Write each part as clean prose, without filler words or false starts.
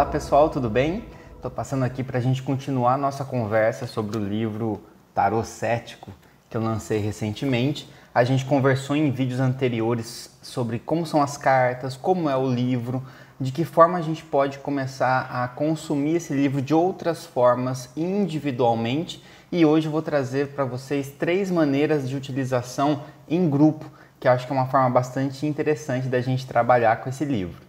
Olá pessoal, tudo bem? Estou passando aqui para a gente continuar a nossa conversa sobre o livro Tarô Cético que eu lancei recentemente. A gente conversou em vídeos anteriores sobre como são as cartas, como é o livro, de que forma a gente pode começar a consumir esse livro de outras formas individualmente. E hoje eu vou trazer para vocês 3 maneiras de utilização em grupo, que eu acho que é uma forma bastante interessante da gente trabalhar com esse livro.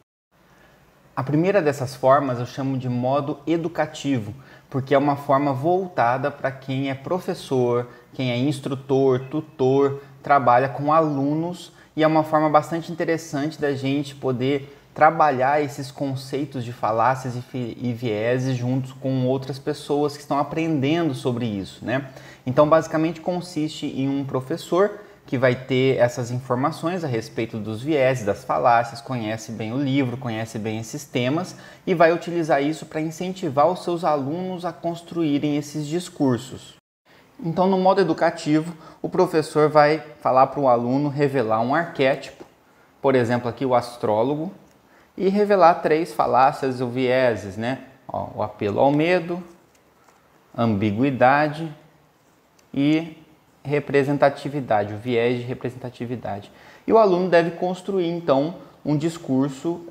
A primeira dessas formas eu chamo de modo educativo, porque é uma forma voltada para quem é professor, quem é instrutor, tutor, trabalha com alunos, e é uma forma bastante interessante da gente poder trabalhar esses conceitos de falácias e vieses juntos com outras pessoas que estão aprendendo sobre isso, né? Então, basicamente consiste em um professor que vai ter essas informações a respeito dos vieses, das falácias, conhece bem o livro, conhece bem esses temas e vai utilizar isso para incentivar os seus alunos a construírem esses discursos. Então, no modo educativo, o professor vai falar para o aluno revelar um arquétipo, por exemplo, aqui o astrólogo, e revelar 3 falácias ou vieses, né? O apelo ao medo, ambiguidade e representatividade, o viés de representatividade. E o aluno deve construir, então, um discurso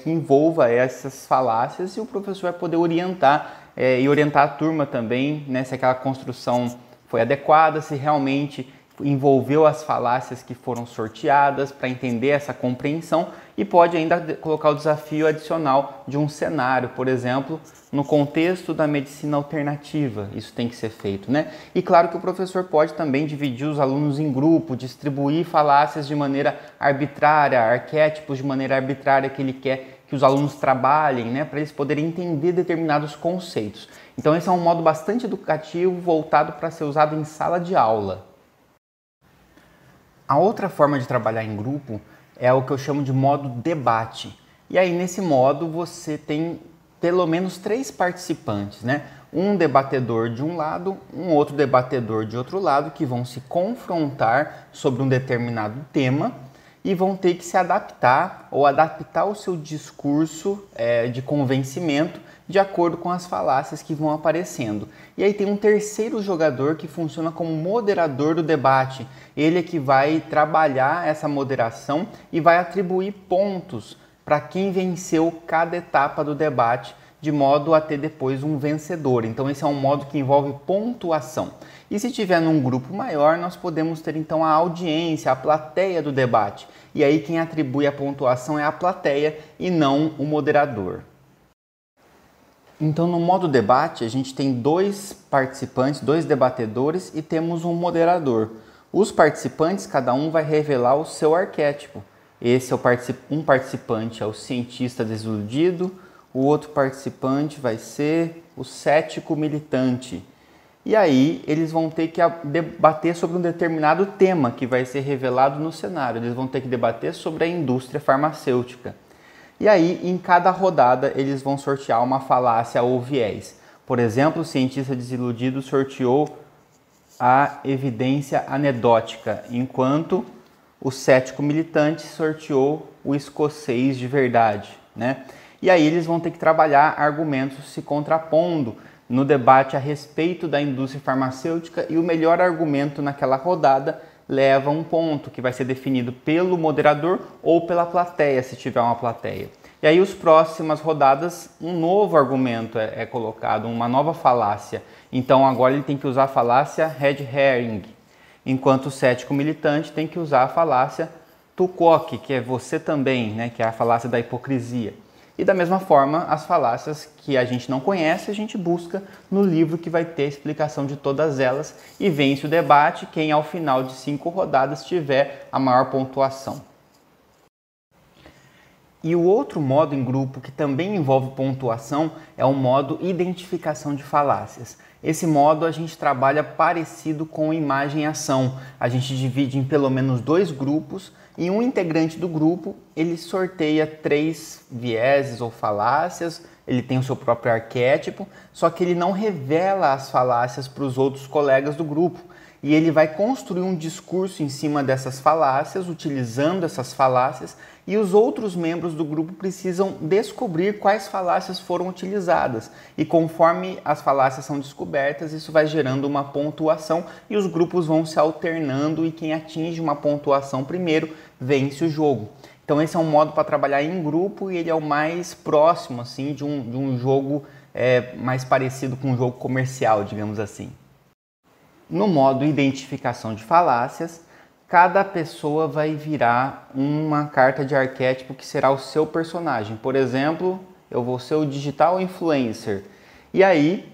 que envolva essas falácias e o professor vai poder orientar e orientar a turma também, né, se aquela construção foi adequada, se realmente envolveu as falácias que foram sorteadas para entender essa compreensão, e pode ainda colocar o desafio adicional de um cenário, por exemplo, no contexto da medicina alternativa, isso tem que ser feito, né? E claro que o professor pode também dividir os alunos em grupo, distribuir falácias de maneira arbitrária, arquétipos de maneira arbitrária que ele quer que os alunos trabalhem, né, para eles poderem entender determinados conceitos. Então esse é um modo bastante educativo, voltado para ser usado em sala de aula. A outra forma de trabalhar em grupo é o que eu chamo de modo debate. E aí nesse modo você tem pelo menos 3 participantes, né? Um debatedor de um lado, um outro debatedor de outro lado, que vão se confrontar sobre um determinado tema e vão ter que se adaptar ou adaptar o seu discurso de convencimento de acordo com as falácias que vão aparecendo. E aí tem um terceiro jogador que funciona como moderador do debate. Ele é que vai trabalhar essa moderação e vai atribuir pontos para quem venceu cada etapa do debate, de modo a ter depois um vencedor. Então esse é um modo que envolve pontuação. E se tiver num grupo maior, nós podemos ter então a audiência, a plateia do debate. E aí quem atribui a pontuação é a plateia e não o moderador. Então no modo debate a gente tem 2 participantes, 2 debatedores e temos um moderador. Os participantes, cada um vai revelar o seu arquétipo. Esse é um participante é o cientista desiludido, o outro participante vai ser o cético militante. E aí eles vão ter que debater sobre um determinado tema que vai ser revelado no cenário. Eles vão ter que debater sobre a indústria farmacêutica. E aí, em cada rodada, eles vão sortear uma falácia ou viés. Por exemplo, o cientista desiludido sorteou a evidência anedótica, enquanto o cético militante sorteou o escocês de verdade, né? E aí eles vão ter que trabalhar argumentos se contrapondo no debate a respeito da indústria farmacêutica, e o melhor argumento naquela rodada leva um ponto que vai ser definido pelo moderador ou pela plateia, se tiver uma plateia. E aí, as próximas rodadas, um novo argumento é colocado, uma nova falácia. Então, agora ele tem que usar a falácia red herring, enquanto o cético militante tem que usar a falácia Tucoque, que é você também, né, que é a falácia da hipocrisia. E da mesma forma, as falácias que a gente não conhece, a gente busca no livro que vai ter a explicação de todas elas e vence o debate quem ao final de 5 rodadas tiver a maior pontuação. E o outro modo em grupo que também envolve pontuação é o modo identificação de falácias. Esse modo a gente trabalha parecido com imagem e ação. A gente divide em pelo menos 2 grupos e um integrante do grupo ele sorteia 3 vieses ou falácias, ele tem o seu próprio arquétipo, só que ele não revela as falácias para os outros colegas do grupo. e ele vai construir um discurso em cima dessas falácias, utilizando essas falácias, e os outros membros do grupo precisam descobrir quais falácias foram utilizadas. E conforme as falácias são descobertas, isso vai gerando uma pontuação e os grupos vão se alternando e quem atinge uma pontuação primeiro vence o jogo. Então esse é um modo para trabalhar em grupo e ele é o mais próximo assim, de um jogo mais parecido com um jogo comercial, digamos assim. No modo identificação de falácias, cada pessoa vai virar uma carta de arquétipo que será o seu personagem. Por exemplo, eu vou ser o digital influencer. E aí,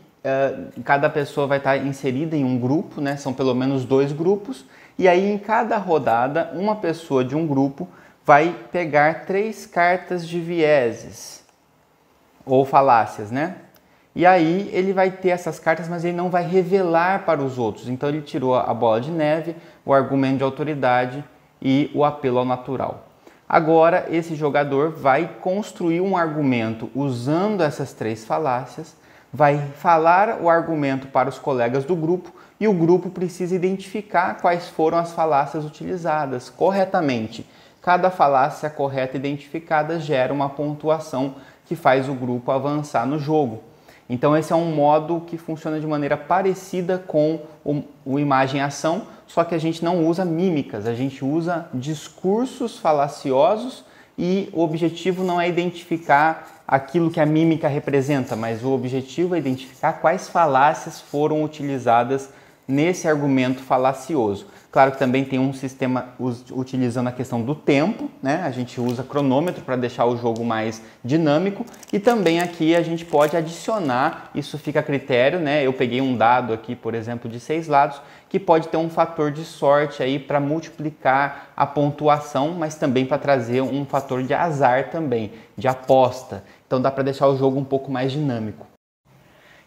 cada pessoa vai estar inserida em um grupo, né? São pelo menos 2 grupos. E aí, em cada rodada, uma pessoa de um grupo vai pegar 3 cartas de vieses ou falácias, né? E aí ele vai ter essas cartas, mas ele não vai revelar para os outros. Então ele tirou a bola de neve, o argumento de autoridade e o apelo ao natural. Agora esse jogador vai construir um argumento usando essas 3 falácias, vai falar o argumento para os colegas do grupo e o grupo precisa identificar quais foram as falácias utilizadas corretamente. Cada falácia correta identificada gera uma pontuação que faz o grupo avançar no jogo. Então esse é um modo que funciona de maneira parecida com o imagem-ação, só que a gente não usa mímicas, a gente usa discursos falaciosos e o objetivo não é identificar aquilo que a mímica representa, mas o objetivo é identificar quais falácias foram utilizadas nesse argumento falacioso. Claro que também tem um sistema utilizando a questão do tempo, né? A gente usa cronômetro para deixar o jogo mais dinâmico e também aqui a gente pode adicionar, isso fica a critério, né? Eu peguei um dado aqui, por exemplo, de 6 lados, que pode ter um fator de sorte aí para multiplicar a pontuação, mas também para trazer um fator de azar também, de aposta. Então dá para deixar o jogo um pouco mais dinâmico.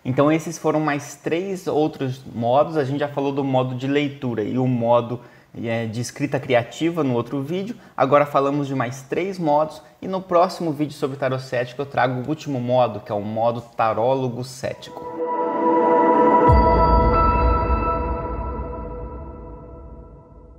Então esses foram mais 3 outros modos, a gente já falou do modo de leitura e o modo de escrita criativa no outro vídeo, agora falamos de mais 3 modos e no próximo vídeo sobre tarot cético eu trago o último modo, que é o modo tarólogo cético.